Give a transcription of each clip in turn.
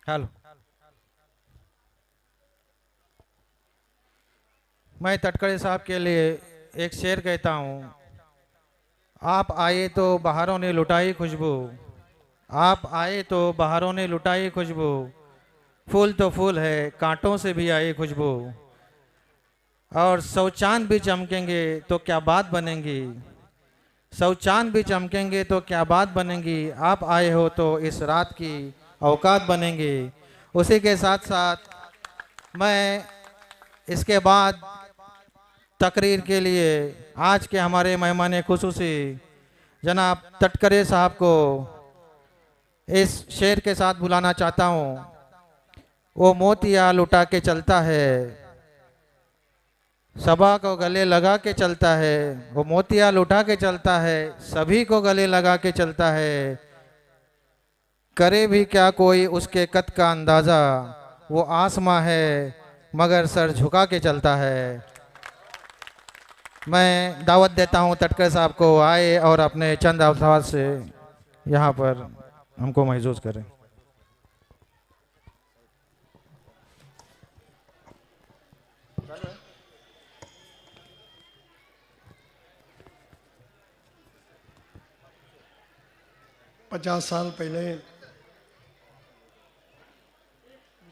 Hello. मैं तटकरे साहब के लिए एक शेर कहता हूँ। आप आए तो बहारों ने लुटाई खुशबू। आप आए तो बहारों ने लुटाई खुशबू। फूल तो फूल है, कांटों से भी आई खुशबू। और सौ चांद भी चमकेंगे तो क्या बात बनेगी। सौ चांद भी चमकेंगे तो क्या बात बनेगी। आप आए हो तो इस रात की औकात बनेंगी। उसी के साथ साथ मैं इसके बाद तकरीर के लिए आज के हमारे मेहमान खुसूसी जनाब तटकरे साहब को इस शेर के साथ बुलाना चाहता हूँ। वो मोतिया लुटा के चलता है, सबा को गले लगा के चलता है। वो मोतिया लुटा के चलता है, सभी को गले लगा के चलता है। करे भी क्या कोई उसके कद का अंदाज़ा। वो आसमां है मगर सर झुका के चलता है। मैं दावत देता हूं तटकर साहब को आए और अपने चंद अल्फाज से यहाँ पर हमको महसूस करें। 50 साल पहले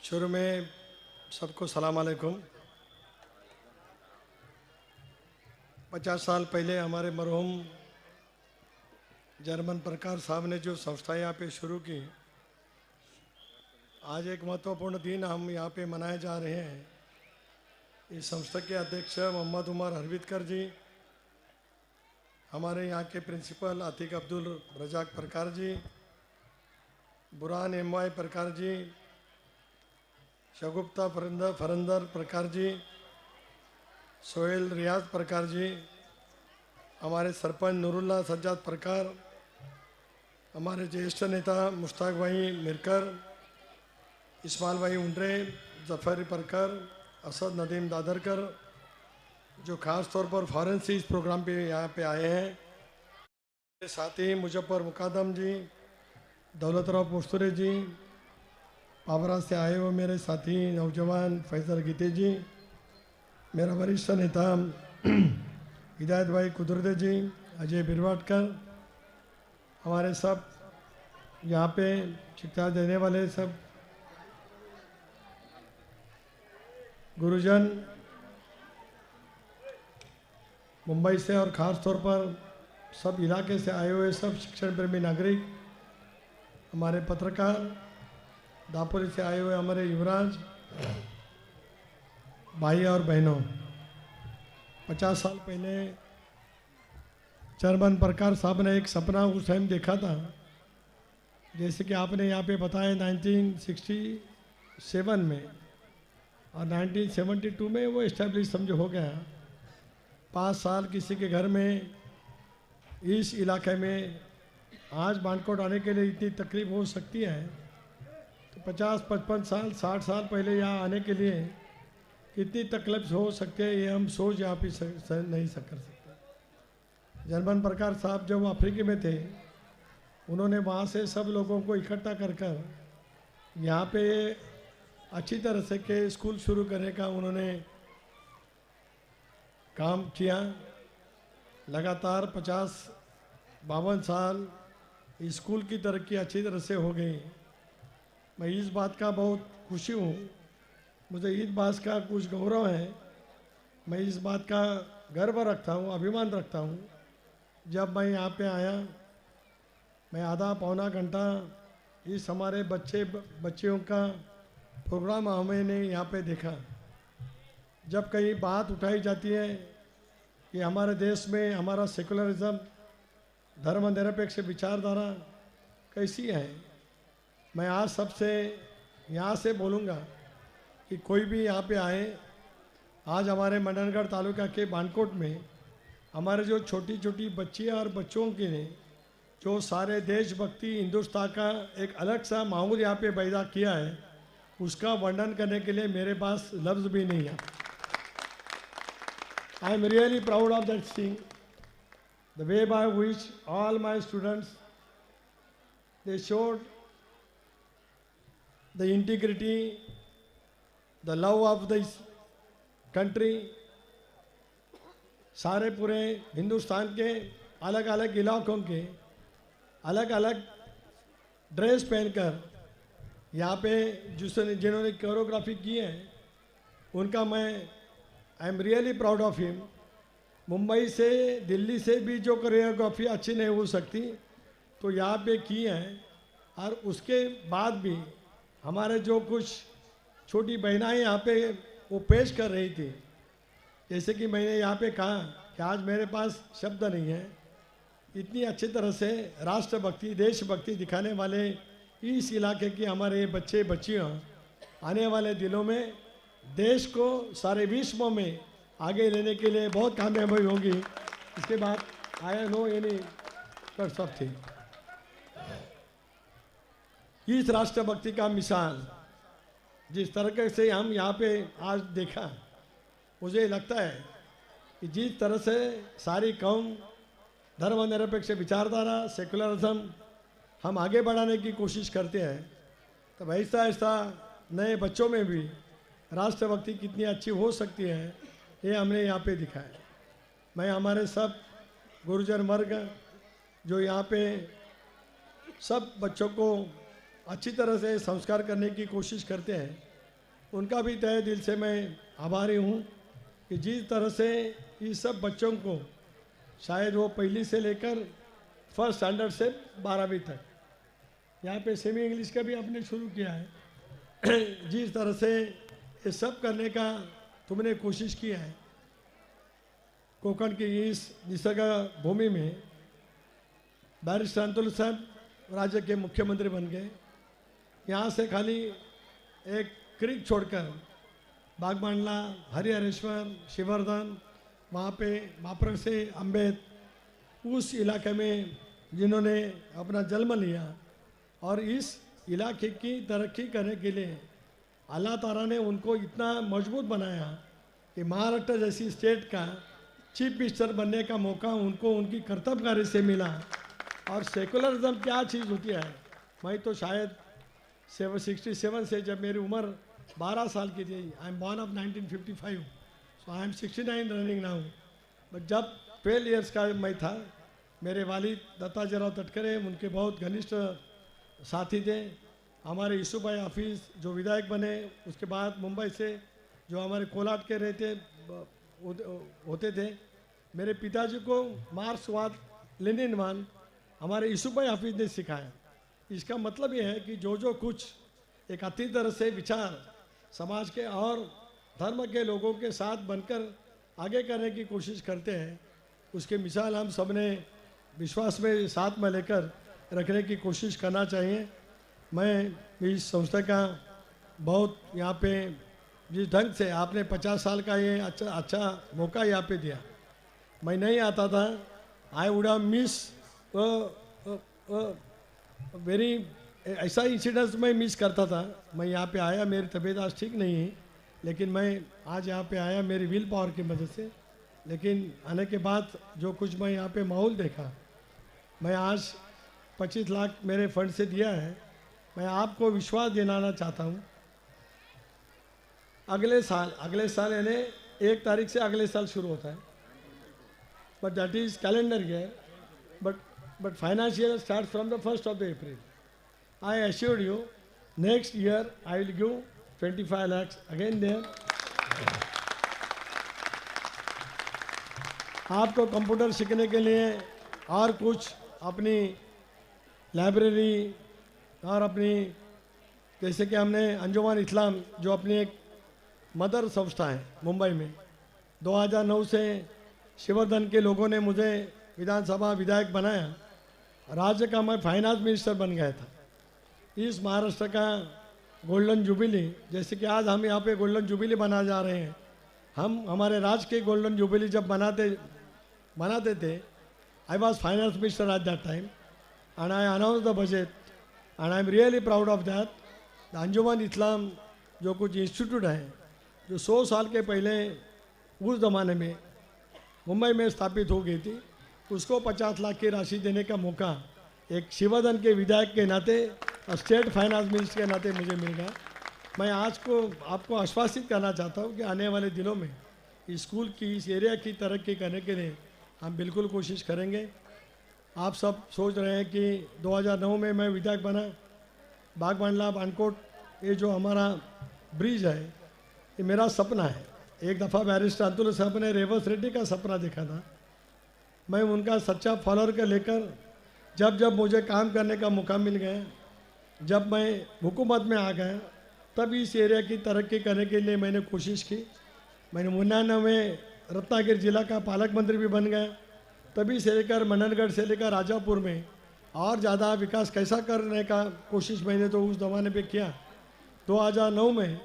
शुरू में सबको सलाम अलैकुम। 50 साल पहले हमारे मरहूम जर्मन प्रकार साहब ने जो संस्था यहाँ पे शुरू की, आज एक महत्वपूर्ण दिन हम यहाँ पे मनाए जा रहे हैं। इस संस्था के अध्यक्ष मोहम्मद उमर हरवितकर जी, हमारे यहाँ के प्रिंसिपल आतिक अब्दुल रजाक प्रकार जी, बुरान एम.वाई प्रकार जी, शगुप्ता फरंदर प्रकार जी, सोहेल रियाज प्रकार जी, हमारे सरपंच नूरुल्लाह सज्जाद प्रकार, हमारे ज्येष्ठ नेता मुश्ताक भाई मिरकर, इस्माइल भाई उंड्रे, जफर प्रकार, असद नदीम दादरकर, जो ख़ास तौर पर फ़ौरन से इस प्रोग्राम पे यहाँ पे आए हैं। मेरे साथी मुजफ्फर मुकादम जी, दौलत राव पोस्तुरे जी, पावरा से आए हुए मेरे साथी नौजवान फैजल गीते जी, मेरा वरिष्ठ नेता हिदायत भाई कुदरते जी, अजय बिरवाटकर, हमारे सब यहाँ पे शिक्षा देने वाले सब गुरुजन, मुंबई से और ख़ास तौर पर सब इलाके से आए हुए सब शिक्षण प्रेमी नागरिक, हमारे पत्रकार, दापोली से आए हुए हमारे युवराज भाई और बहनों, 50 साल पहले जर्मन प्रकार साहब ने एक सपना उस टाइम देखा था, जैसे कि आपने यहाँ पे बताया 1967 में, और 1972 में वो इस्टेब्लिश समझो हो गया। 5 साल किसी के घर में इस इलाके में आज बानकोट आने के लिए इतनी तकलीफ हो सकती है, तो 50-55 साल 60 साल पहले यहाँ आने के लिए कितनी तकलीफ हो सकती है, ये हम सोच यहाँ पे नहीं कर सकते। जर्मन प्रकार साहब जब वो अफ्रीका में थे, उन्होंने वहाँ से सब लोगों को इकट्ठा कर कर यहाँ पे अच्छी तरह से के स्कूल शुरू करने का उन्होंने काम किया। लगातार 52 साल स्कूल की तरक्की अच्छी तरह से हो गई। मैं इस बात का बहुत खुशी हूँ, मुझे इस बात का कुछ गौरव है, मैं इस बात का गर्व रखता हूँ, अभिमान रखता हूँ। जब मैं यहाँ पे आया, मैं आधा पौना घंटा इस हमारे बच्चियों का प्रोग्राम हमने यहाँ पे देखा। जब कहीं बात उठाई जाती है कि हमारे देश में हमारा सेकुलरिज्म, धर्मनिरपेक्ष विचारधारा कैसी है, मैं आज सबसे यहाँ से बोलूँगा कि कोई भी यहाँ पे आए। आज हमारे मंडनगढ़ तालुका के बानकोट में हमारे जो छोटी छोटी बच्चियाँ और बच्चों के लिए जो सारे देशभक्ति हिंदुस्तान का एक अलग सा माहौल यहाँ पे पैदा किया है, उसका वर्णन करने के लिए मेरे पास लफ्ज़ भी नहीं है। I am really proud of that thing, the way by which all my students, they showed the integrity, the love of this country, सारे पूरे हिंदुस्तान के अलग अलग इलाकों के अलग अलग ड्रेस पहनकर यहाँ पे जिन्होंने कोरियोग्राफी की है उनका मैं आई am really proud of him. Mumbai से दिल्ली से भी जो कोरियोग्राफी अच्छी नहीं हो सकती तो यहाँ पे की है, और उसके बाद भी हमारे जो कुछ छोटी बहनाएं यहाँ पे वो पेश कर रही थी, जैसे कि मैंने यहाँ पे कहा कि आज मेरे पास शब्द नहीं है, इतनी अच्छी तरह से राष्ट्रभक्ति देशभक्ति दिखाने वाले इस इलाके के हमारे बच्चे बच्चियाँ आने वाले दिनों में देश को सारे विश्व में आगे लेने के लिए बहुत कामयाबी होगी। इसके बाद I know any cuts of thing. इस राष्ट्रभक्ति का मिसाल जिस तरह से हम यहाँ पे आज देखा, मुझे लगता है कि जिस तरह से सारी कौम धर्मनिरपेक्ष विचारधारा सेकुलरिज्म हम आगे बढ़ाने की कोशिश करते हैं, तब ऐसा ऐसा नए बच्चों में भी राष्ट्रभक्ति कितनी अच्छी हो सकती है ये हमने यहाँ पे दिखाया। मैं हमारे सब गुरुजन वर्ग जो यहाँ पे सब बच्चों को अच्छी तरह से संस्कार करने की कोशिश करते हैं, उनका भी तहे दिल से मैं आभारी हूँ कि जिस तरह से इस सब बच्चों को शायद वो पहली से लेकर फर्स्ट स्टैंडर्ड से 12वीं तक यहाँ पे सेमी इंग्लिश का भी आपने शुरू किया है जिस तरह से ये सब करने का तुमने कोशिश की है, कोकण की इस निसर्ग भूमि में बैरिस्टर अंतुल साहब राज्य के मुख्यमंत्री बन गए। यहाँ से खाली एक क्रिक छोड़कर बागबांडला, हरिहरेश्वर, शिवरधन, वहाँ पे मापर से अम्बेद, उस इलाके में जिन्होंने अपना जन्म लिया और इस इलाके की तरक्की करने के लिए अल्लाह ताला ने उनको इतना मजबूत बनाया कि महाराष्ट्र जैसी स्टेट का चीफ मिनिस्टर बनने का मौका उनको उनकी कर्तव्यकारी से मिला। और सेकुलरिज्म क्या चीज़ होती है, मैं तो शायद 67 से जब मेरी उम्र 12 साल की थी, I am born of 1955, so I am 69 running now, but जब 12 ईयर्स का मैं था, मेरे वालिद दत्ताजीराव तटकरे उनके बहुत घनिष्ठ साथी थे। हमारे यूसुफभाई हाफिज जो विधायक बने, उसके बाद मुंबई से जो हमारे कोलाट के रहते होते थे, मेरे पिताजी को मार्क्सवाद लेनिनवाद हमारे यूसुफभाई हाफिज ने सिखाया। इसका मतलब ये है कि जो कुछ एक अच्छी तरह से विचार समाज के और धर्म के लोगों के साथ बनकर आगे करने की कोशिश करते हैं, उसके मिसाल हम सब ने विश्वास में साथ में लेकर रखने की कोशिश करना चाहिए। मैं इस संस्था का बहुत यहाँ पे जिस ढंग से आपने 50 साल का ये अच्छा मौका यहाँ पे दिया, मैं नहीं आता था, I would have miss very ऐसा इंसिडेंस मैं मिस करता था। मैं यहाँ पे आया, मेरी तबीयत आज ठीक नहीं है, लेकिन मैं आज यहाँ पे आया मेरी विल पावर की मदद से। लेकिन आने के बाद जो कुछ मैं यहाँ पे माहौल देखा, मैं आज 25 लाख मेरे फंड से दिया है। मैं आपको विश्वास दिलाना चाहता हूँ, अगले साल यानी 1 तारीख से अगले साल शुरू होता है, but that is calendar year, but financial start from the 1st of April. I assure you, next year I will give 25 lakhs again there. आपको कंप्यूटर सीखने के लिए और कुछ अपनी लाइब्रेरी और अपनी, जैसे कि हमने अंजुमन इस्लाम जो अपनी एक मदर संस्था है मुंबई में, 2009 से शिवरधन के लोगों ने मुझे विधानसभा विधायक बनाया, राज्य का मैं फाइनेंस मिनिस्टर बन गया था। इस महाराष्ट्र का गोल्डन जुबिली, जैसे कि आज हम यहाँ पे गोल्डन जुबिली बना जा रहे हैं, हम हमारे राज्य के गोल्डन जुबिली जब बनाते थे, I was finance minister at that time and I announce the budget and I am really proud of that. The Anjuman Islam जो कुछ इंस्टीट्यूट है जो 100 साल के पहले उस ज़माने में मुंबई में स्थापित हो गई थी, उसको 50 लाख की राशि देने का मौका एक शिवरधन के विधायक के नाते स्टेट फाइनेंस मिनिस्टर के नाते मुझे मिल गया। मैं आज को आपको आश्वासित करना चाहता हूँ कि आने वाले दिनों में स्कूल की इस एरिया की तरक्की करने के लिए हम बिल्कुल कोशिश करेंगे। आप सब सोच रहे हैं कि 2009 में मैं विधायक बना, बागबांडला बानकोट, ये जो हमारा ब्रिज है ये मेरा सपना है। एक दफ़ा बैरिस्टर अब्दुल साहब ने रेवस रेड्डी का सपना देखा था, मैं उनका सच्चा फॉलोअर का लेकर जब जब मुझे काम करने का मौका मिल गया, जब मैं हुकूमत में आ गया, तब इस एरिया की तरक्की करने के लिए मैंने कोशिश की। मैंने 99 में रत्नागिरी जिला का पालक मंत्री भी बन गया। तभी से लेकर मंडनगढ़ से लेकर राजापुर में और ज़्यादा विकास कैसा करने का कोशिश मैंने तो उस ज़माने पे किया। 2009 में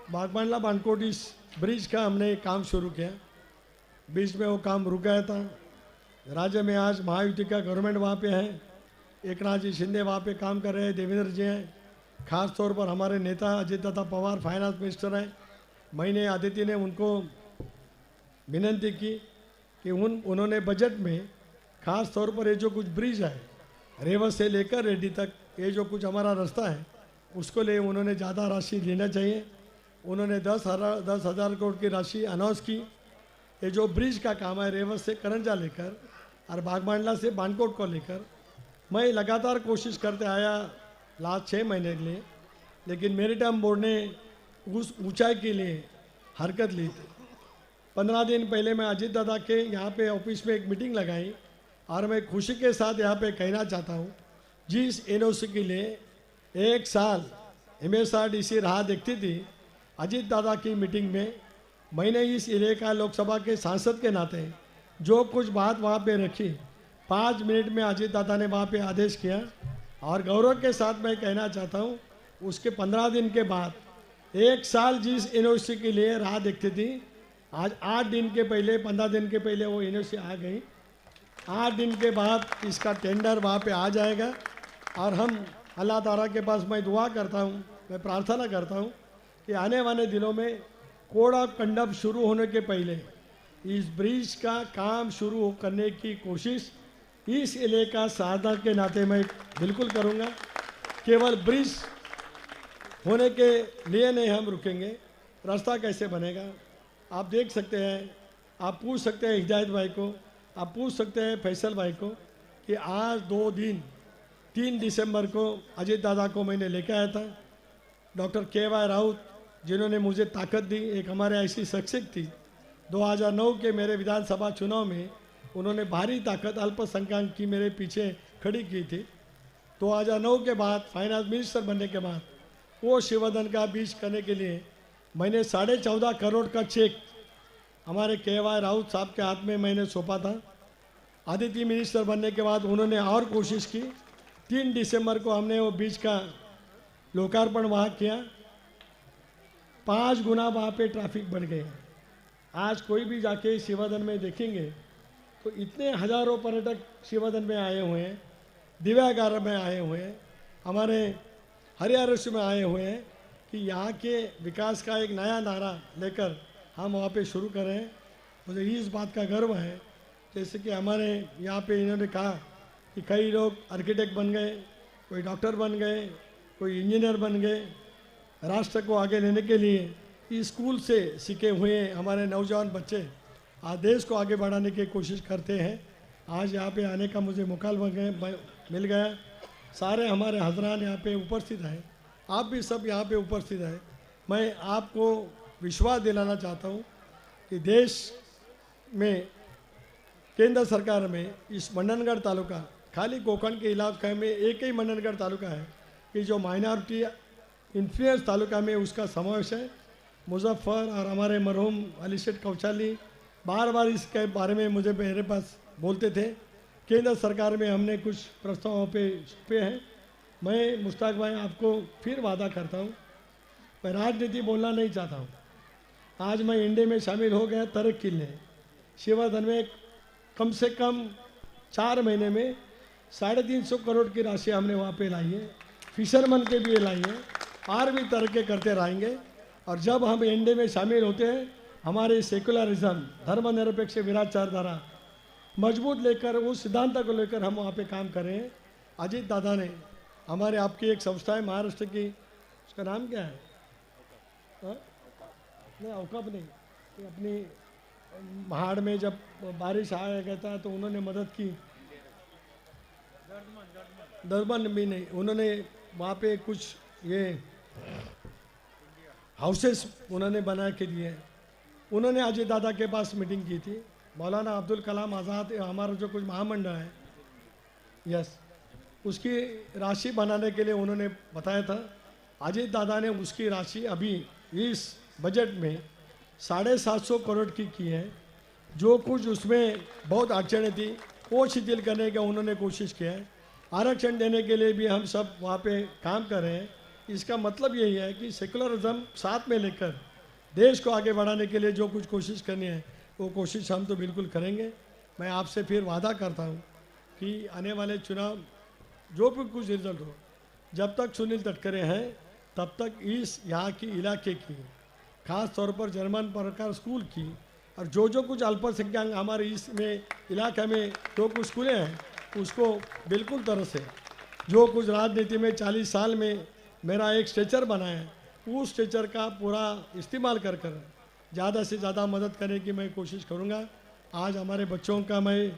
बागबांडला बानकोट इस ब्रिज का हमने काम शुरू किया। बीच में वो काम रुक गया था। राज्य में आज महायुति का गवर्नमेंट वहाँ पे है, एकनाथ जी शिंदे वहाँ पे काम कर रहे हैं, देवेंद्र जी हैं, खास तौर पर हमारे नेता अजित दादा पवार फाइनेंस मिनिस्टर हैं। मैंने आदित्य ने उनको विनती की कि उन्होंने बजट में खास तौर पर ये जो कुछ ब्रिज है रेवस से लेकर रेड्डी तक, ये जो कुछ हमारा रास्ता है उसको लिए उन्होंने ज़्यादा राशि लेना चाहिए। उन्होंने 10,000 करोड़ की राशि अनाउंस की। ये जो ब्रिज का काम है रेवस से करंजा लेकर और बागबांडला से बानकोट को लेकर, मैं लगातार कोशिश करते आया लास्ट 6 महीने के लिए, लेकिन मेरीटाइम बोर्ड ने उस ऊंचाई के लिए हरकत ली थी। 15 दिन पहले मैं अजीत दादा के यहाँ पे ऑफिस में एक मीटिंग लगाई और मैं खुशी के साथ यहाँ पे कहना चाहता हूँ, जिस एनओसी के लिए 1 साल MSRDC राह देखती थी, अजीत दादा की मीटिंग में मैंने इस इलाका लोकसभा के सांसद के नाते जो कुछ बात वहाँ पे रखी, 5 मिनट में अजीत दादा ने वहाँ पे आदेश किया। और गौरव के साथ मैं कहना चाहता हूँ, उसके 15 दिन के बाद 1 साल जिस एनओसी के लिए राह देखती थी, आज 8 दिन के पहले 15 दिन के पहले वो एनओसी आ गई। 8 दिन के बाद इसका टेंडर वहाँ पे आ जाएगा। और हम अल्लाह ताला के पास मैं दुआ करता हूँ, मैं प्रार्थना करता हूँ कि आने वाले दिनों में कोड़ा कंडप शुरू होने के पहले इस ब्रिज का काम शुरू करने की कोशिश इस इलाका साधना के नाते मैं बिल्कुल करूँगा। केवल ब्रिज होने के लिए नहीं हम रुकेंगे, रास्ता कैसे बनेगा आप देख सकते हैं। आप पूछ सकते हैं हिदायत भाई को, आप पूछ सकते हैं फैसल भाई को कि आज 2 दिन 3 दिसंबर को अजीत दादा को मैंने लेकर आया था। डॉक्टर KY राउत जिन्होंने मुझे ताकत दी, एक हमारे ऐसी शख्सियत थी 2009 के मेरे विधानसभा चुनाव में उन्होंने भारी ताकत अल्पसंख्यक की मेरे पीछे खड़ी की थी। 2009 के बाद फाइनेंस मिनिस्टर बनने के बाद वो शिवदन का बीच करने के लिए मैंने 14.5 करोड़ का चेक हमारे KY राउत साहब के हाथ में मैंने सौंपा था। आदित्य मिनिस्टर बनने के बाद उन्होंने और कोशिश की। 3 दिसंबर को हमने वो बीच का लोकार्पण वहाँ किया। 5 गुना वहाँ पे ट्रैफिक बढ़ गए। आज कोई भी जाके शिवादन में देखेंगे तो इतने हजारों पर्यटक शिवादन में आए हुए हैं, दिव्यागार में आए हुए हैं, हमारे हरियाणा में आए हुए हैं कि यहाँ के विकास का एक नया नारा लेकर हम वहाँ पे शुरू करें। मुझे इस बात का गर्व है, जैसे कि हमारे यहाँ पे इन्होंने कहा कि कई लोग आर्किटेक्ट बन गए, कोई डॉक्टर बन गए, कोई इंजीनियर बन गए। राष्ट्र को आगे लेने के लिए इस स्कूल से सीखे हुए हमारे नौजवान बच्चे आज देश को आगे बढ़ाने की कोशिश करते हैं। आज यहाँ पे आने का मुझे मौका मिल गया। सारे हमारे हजरान यहाँ पे उपस्थित हैं, आप भी सब यहाँ पे उपस्थित हैं। मैं आपको विश्वास दिलाना चाहता हूँ कि देश में केंद्र सरकार में इस मंडनगढ़ तालुका, खाली कोकण के इलाके में एक ही मंडनगढ़ तालुका है कि जो माइनॉरिटी इन्फ्लुएंस तालुका में उसका समावेश है। मुजफ्फर और हमारे मरहूम अली सेठ कौचाली बार बार इसके बारे में मुझे मेरे पास बोलते थे। केंद्र सरकार में हमने कुछ प्रस्तावों पे हैं। मैं मुश्ताक भाई आपको फिर वादा करता हूँ, मैं राजनीति बोलना नहीं चाहता हूँ। आज मैं इंडिया में शामिल हो गया तरक्की के लिए। शिवाधन में कम से कम 4 महीने में 350 करोड़ की राशि हमने वहाँ पे लाई है। फिशरमैन के भी लाई है और भी तरक्की करते रहेंगे। और जब हम एनडीए में शामिल होते हैं, हमारे सेकुलरिज्म धर्मनिरपेक्ष विचारधारा मजबूत लेकर उस सिद्धांत को लेकर हम वहाँ पे काम कर रहे हैं। अजीत दादा ने हमारे आपकी एक संस्था है महाराष्ट्र की, उसका नाम क्या है? हाँ? नहीं, औकाफ नहीं, ये अपनी पहाड़ में जब बारिश आया कहता है तो उन्होंने मदद की। दर्बन भी नहीं, उन्होंने वहाँ पे कुछ ये हाउसेस उन्होंने बना के दिए। उन्होंने अजय दादा के पास मीटिंग की थी। मौलाना अब्दुल कलाम आज़ाद हमारा जो कुछ महामंडल है, यस, उसकी राशि बनाने के लिए उन्होंने बताया था। अजय दादा ने उसकी राशि अभी इस बजट में 750 करोड़ की है। जो कुछ उसमें बहुत अड़चनें थी वो शिथिल करने का उन्होंने कोशिश किया है। आरक्षण देने के लिए भी हम सब वहाँ पे काम कर रहे हैं। इसका मतलब यही है कि सेकुलरिज्म साथ में लेकर देश को आगे बढ़ाने के लिए जो कुछ कोशिश करनी है वो कोशिश हम तो बिल्कुल करेंगे। मैं आपसे फिर वादा करता हूँ कि आने वाले चुनाव जो भी कुछ रिजल्ट हो, जब तक सुनील तटकरे हैं तब तक इस यहाँ की इलाके की, खास तौर पर जर्मन प्रकार स्कूल की, और जो कुछ अल्पसंख्यक हमारे इसमें इलाके में जो कुछ स्कूलें हैं उसको बिल्कुल तरह से, जो कुछ राजनीति में 40 साल में मेरा एक स्ट्रेचर बना है उस स्ट्रेचर का पूरा इस्तेमाल कर ज़्यादा से ज़्यादा मदद करने की मैं कोशिश करूँगा। आज हमारे बच्चों का मैं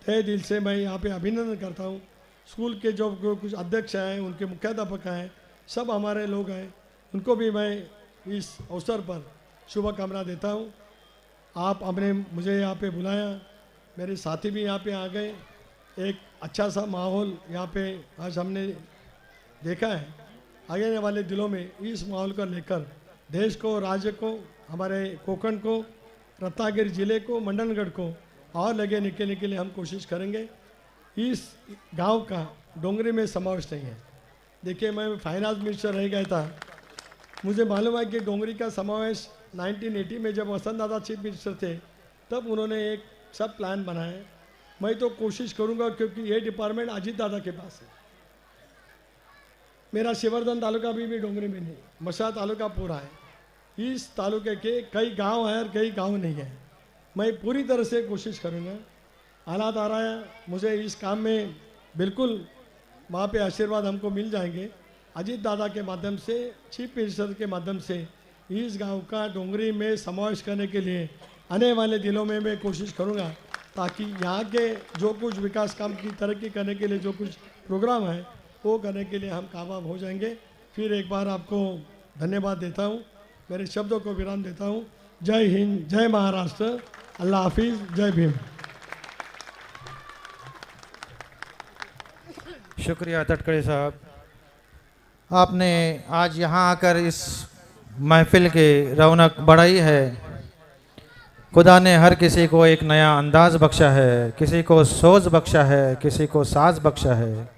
तहे दिल से मैं यहाँ पे अभिनंदन करता हूँ। स्कूल के जो कुछ अध्यक्ष हैं, उनके मुख्याध्यापक हैं, सब हमारे लोग हैं, उनको भी मैं इस अवसर पर शुभकामना देता हूँ। आप हमने मुझे यहाँ पे बुलाया, मेरे साथी भी यहाँ पे आ गए। एक अच्छा सा माहौल यहाँ पे आज हमने देखा है। आगे वाले दिनों में इस माहौल को लेकर देश को, राज्य को, हमारे कोकण को, रत्नागिरी जिले को, मंडनगढ़ को और लगे निकलने के लिए हम कोशिश करेंगे। इस गांव का डोंगरी में समावेश नहीं है। देखिए, मैं फाइनेंस मिनिस्टर रह गया था, मुझे मालूम है कि डोंगरी का समावेश 1980 में जब वसंत दादा चीफ मिनिस्टर थे तब उन्होंने एक सब प्लान बनाया। मैं तो कोशिश करूंगा क्योंकि ये डिपार्टमेंट अजीत दादा के पास है। मेरा शिवरधन तालुका भी डोंगरी में नहीं, मशा तालुका पूरा है। इस तालुके के कई गांव हैं और कई गांव नहीं हैं। मैं पूरी तरह से कोशिश करूंगा। हालात आ रहा है, मुझे इस काम में बिल्कुल वहाँ पे आशीर्वाद हमको मिल जाएंगे। अजीत दादा के माध्यम से, चीफ मिनिस्टर के माध्यम से इस गांव का डोंगरी में समावेश करने के लिए आने वाले दिनों में मैं कोशिश करूंगा, ताकि यहाँ के जो कुछ विकास काम की तरक्की करने के लिए जो कुछ प्रोग्राम है वो करने के लिए हम कामयाब हो जाएंगे। फिर एक बार आपको धन्यवाद देता हूँ, मेरे शब्दों को विराम देता हूँ। जय हिंद, जय महाराष्ट्र, अल्लाह हाफिज़, जय भीम। शुक्रिया तटकरे साहब, आपने आज यहाँ आकर इस महफिल की रौनक बढ़ाई है। खुदा ने हर किसी को एक नया अंदाज बख्शा है, किसी को सोच बख्शा है, किसी को साज बख्शा है,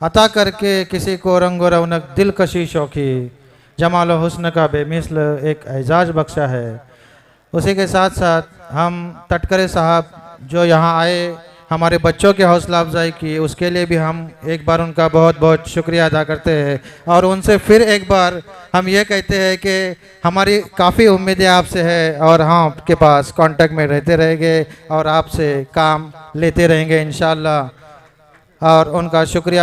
अता करके किसी को रंगो रौनक दिलकशी शौकी, जमाल हुस्न का बेमिसल एक एजाज बख्शा है। उसी के साथ साथ हम तटकरे साहब जो यहाँ आए, हमारे बच्चों की हौसला अफजाई की, उसके लिए भी हम एक बार उनका बहुत बहुत शुक्रिया अदा करते हैं। और उनसे फिर एक बार हम ये कहते हैं कि हमारी काफ़ी उम्मीदें आपसे है और हम आपके पास कांटेक्ट में रहते रहेंगे और आपसे काम लेते रहेंगे इंशाअल्लाह। और उनका शुक्रिया